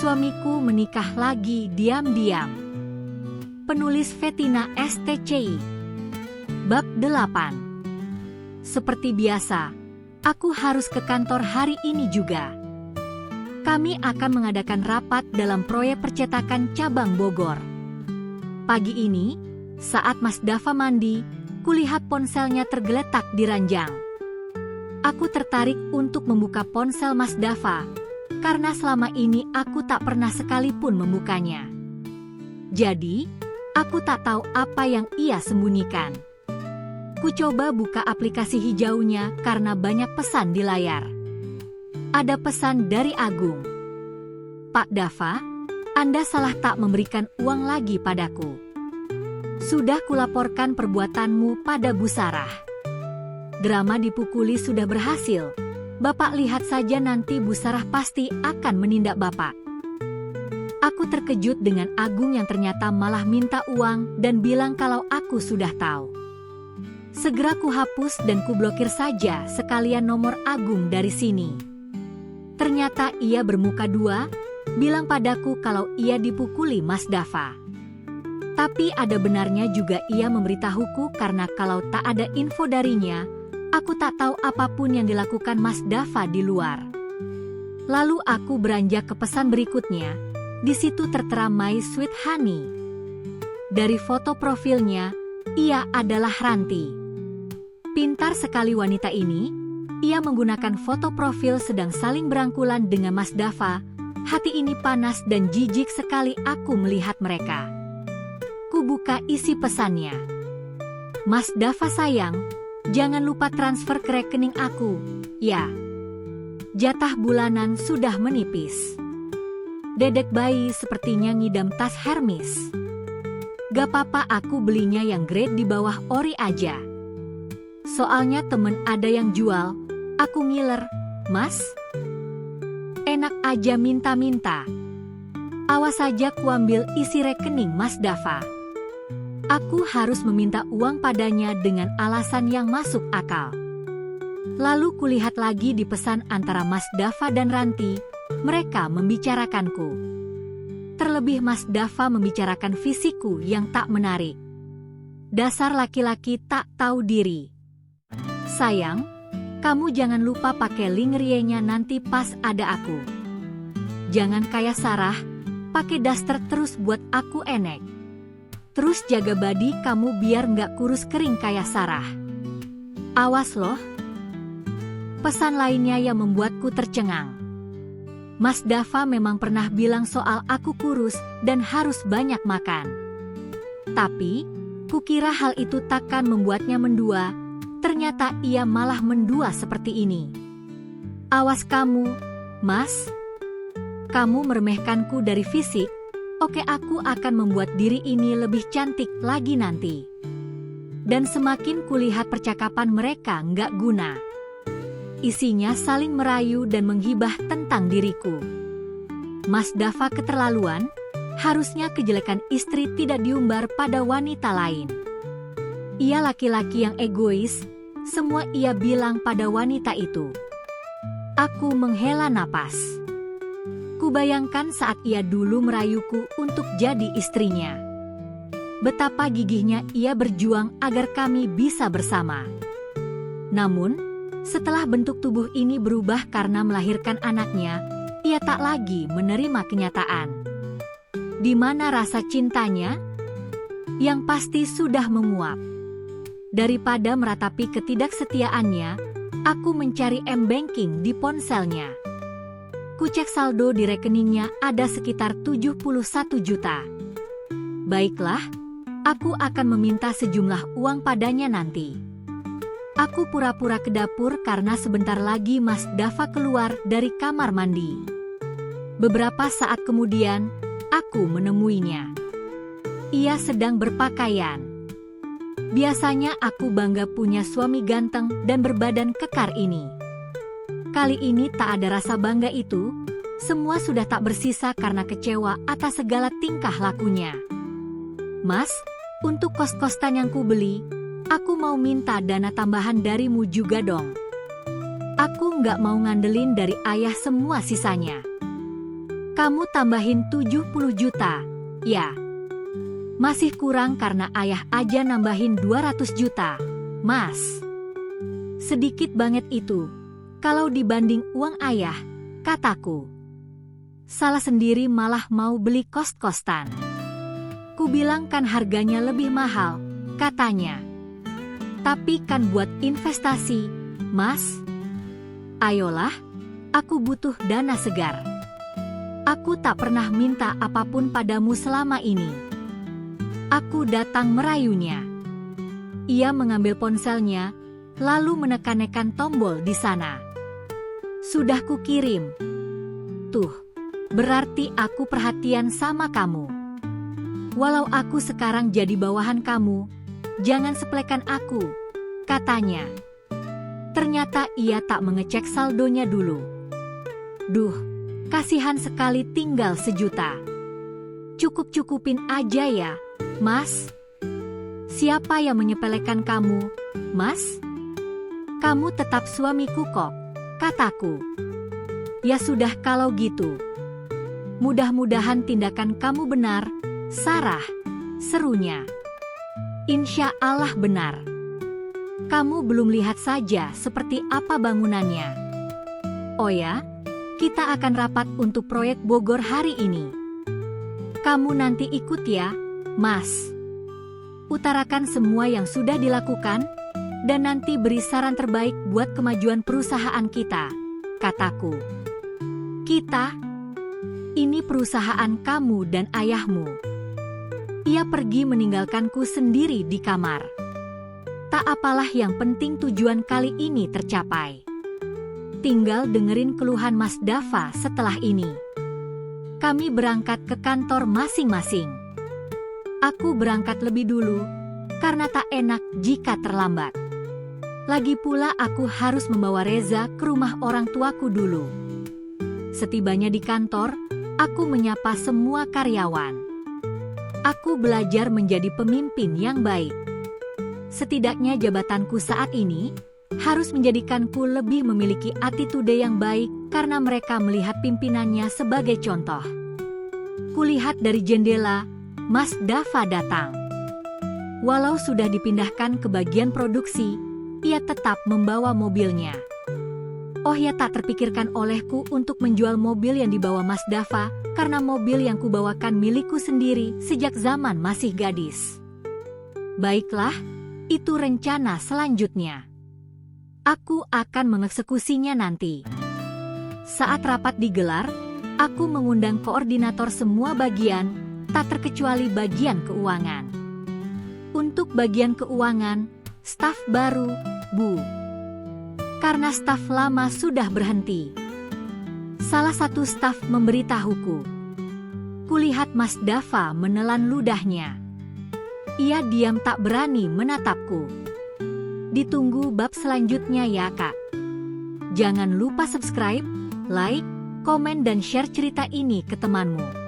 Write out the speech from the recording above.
Suamiku menikah lagi diam-diam. Penulis Vetina STCI. Bab 8. Seperti biasa, aku harus ke kantor hari ini juga. Kami akan mengadakan rapat dalam proyek percetakan cabang Bogor. Pagi ini, saat Mas Dava mandi, kulihat ponselnya tergeletak di ranjang. Aku tertarik untuk membuka ponsel Mas Dava, karena selama ini aku tak pernah sekalipun membukanya. Jadi, aku tak tahu apa yang ia sembunyikan. Ku coba buka aplikasi hijaunya karena banyak pesan di layar. Ada pesan dari Agung. Pak Dava, Anda salah tak memberikan uang lagi padaku. Sudah kulaporkan perbuatanmu pada Bu Sarah. Drama dipukuli sudah berhasil. Bapak lihat saja nanti Bu Sarah pasti akan menindak Bapak. Aku terkejut dengan Agung yang ternyata malah minta uang dan bilang kalau aku sudah tahu. Segera ku hapus dan ku blokir saja sekalian nomor Agung dari sini. Ternyata ia bermuka dua, bilang padaku kalau ia dipukuli Mas Dava. Tapi ada benarnya juga ia memberitahuku karena kalau tak ada info darinya, aku tak tahu apapun yang dilakukan Mas Dava di luar. Lalu aku beranjak ke pesan berikutnya. Di situ tertera My Sweet Honey. Dari foto profilnya, ia adalah Ranti. Pintar sekali wanita ini. Ia menggunakan foto profil sedang saling berangkulan dengan Mas Dava. Hati ini panas dan jijik sekali aku melihat mereka. Ku buka isi pesannya. Mas Dava sayang, jangan lupa transfer ke rekening aku, ya. Jatah bulanan sudah menipis. Dedek bayi sepertinya ngidam tas Hermes. Gak apa-apa aku belinya yang grade di bawah ori aja. Soalnya temen ada yang jual, aku ngiler, Mas. Enak aja minta-minta. Awas saja kuambil isi rekening Mas Dava. Aku harus meminta uang padanya dengan alasan yang masuk akal. Lalu kulihat lagi di pesan antara Mas Dava dan Ranti, mereka membicarakanku. Terlebih Mas Dava membicarakan fisikku yang tak menarik. Dasar laki-laki tak tahu diri. Sayang, kamu jangan lupa pakai lingerie-nya nanti pas ada aku. Jangan kayak Sarah, pakai daster terus buat aku enek. Terus jaga body kamu biar nggak kurus kering kayak Sarah. Awas loh. Pesan lainnya yang membuatku tercengang. Mas Dava memang pernah bilang soal aku kurus dan harus banyak makan. Tapi, kukira hal itu takkan membuatnya mendua, ternyata ia malah mendua seperti ini. Awas kamu, Mas. Kamu meremehkanku dari fisik. Oke, aku akan membuat diri ini lebih cantik lagi nanti. Dan semakin kulihat percakapan mereka nggak guna. Isinya saling merayu dan menghibah tentang diriku. Mas Dava keterlaluan, harusnya kejelekan istri tidak diumbar pada wanita lain. Ia laki-laki yang egois, semua ia bilang pada wanita itu. Aku menghela napas. Kubayangkan saat ia dulu merayuku untuk jadi istrinya. Betapa gigihnya ia berjuang agar kami bisa bersama. Namun, setelah bentuk tubuh ini berubah karena melahirkan anaknya, ia tak lagi menerima kenyataan. Di mana rasa cintanya? Yang pasti sudah menguap. Daripada meratapi ketidaksetiaannya, aku mencari M-Banking di ponselnya. Kucek saldo di rekeningnya ada sekitar 71 juta. Baiklah, aku akan meminta sejumlah uang padanya nanti. Aku pura-pura ke dapur karena sebentar lagi Mas Dava keluar dari kamar mandi. Beberapa saat kemudian, aku menemuinya. Ia sedang berpakaian. Biasanya aku bangga punya suami ganteng dan berbadan kekar ini. Kali ini tak ada rasa bangga itu, semua sudah tak bersisa karena kecewa atas segala tingkah lakunya. Mas, untuk kos-kosan yang kubeli, aku mau minta dana tambahan darimu juga dong. Aku nggak mau ngandelin dari ayah semua sisanya. Kamu tambahin 70 juta, ya. Masih kurang karena ayah aja nambahin 200 juta, Mas. Sedikit banget itu, kalau dibanding uang ayah, kataku. Salah sendiri malah mau beli kos-kosan. Kubilang kan harganya lebih mahal, katanya. Tapi kan buat investasi, Mas. Ayolah, aku butuh dana segar. Aku tak pernah minta apapun padamu selama ini. Aku datang merayunya. Ia mengambil ponselnya, lalu menekan-nekan tombol di sana. Sudah kukirim. Tuh, berarti aku perhatian sama kamu. Walau aku sekarang jadi bawahan kamu, jangan sepelekan aku, katanya. Ternyata ia tak mengecek saldonya dulu. Duh, kasihan sekali tinggal 1 juta. Cukup-cukupin aja ya, Mas. Siapa yang menyepelekan kamu, Mas? Kamu tetap suamiku kok, kataku. Ya sudah kalau gitu. Mudah-mudahan tindakan kamu benar, Sarah, serunya. Insya Allah benar. Kamu belum lihat saja seperti apa bangunannya. Oh ya, kita akan rapat untuk proyek Bogor hari ini. Kamu nanti ikut ya, Mas. Utarakan semua yang sudah dilakukan, dan nanti beri saran terbaik buat kemajuan perusahaan kita, kataku. Kita? Ini perusahaan kamu dan ayahmu. Ia pergi meninggalkanku sendiri di kamar. Tak apalah yang penting tujuan kali ini tercapai. Tinggal dengerin keluhan Mas Dava setelah ini. Kami berangkat ke kantor masing-masing. Aku berangkat lebih dulu, karena tak enak jika terlambat. Lagi pula aku harus membawa Reza ke rumah orang tuaku dulu. Setibanya di kantor, aku menyapa semua karyawan. Aku belajar menjadi pemimpin yang baik. Setidaknya jabatanku saat ini harus menjadikanku lebih memiliki attitude yang baik karena mereka melihat pimpinannya sebagai contoh. Kulihat dari jendela, Mas Dava datang. Walau sudah dipindahkan ke bagian produksi, ia tetap membawa mobilnya. Oh ya, tak terpikirkan olehku untuk menjual mobil yang dibawa Mas Dava karena mobil yang kubawakan milikku sendiri sejak zaman masih gadis. Baiklah, itu rencana selanjutnya. Aku akan mengeksekusinya nanti. Saat rapat digelar, aku mengundang koordinator semua bagian, tak terkecuali bagian keuangan. Untuk bagian keuangan, staf baru, Bu. Karena staf lama sudah berhenti. Salah satu staf memberitahuku. Kulihat Mas Dava menelan ludahnya. Ia diam tak berani menatapku. Ditunggu bab selanjutnya ya, Kak. Jangan lupa subscribe, like, komen dan share cerita ini ke temanmu.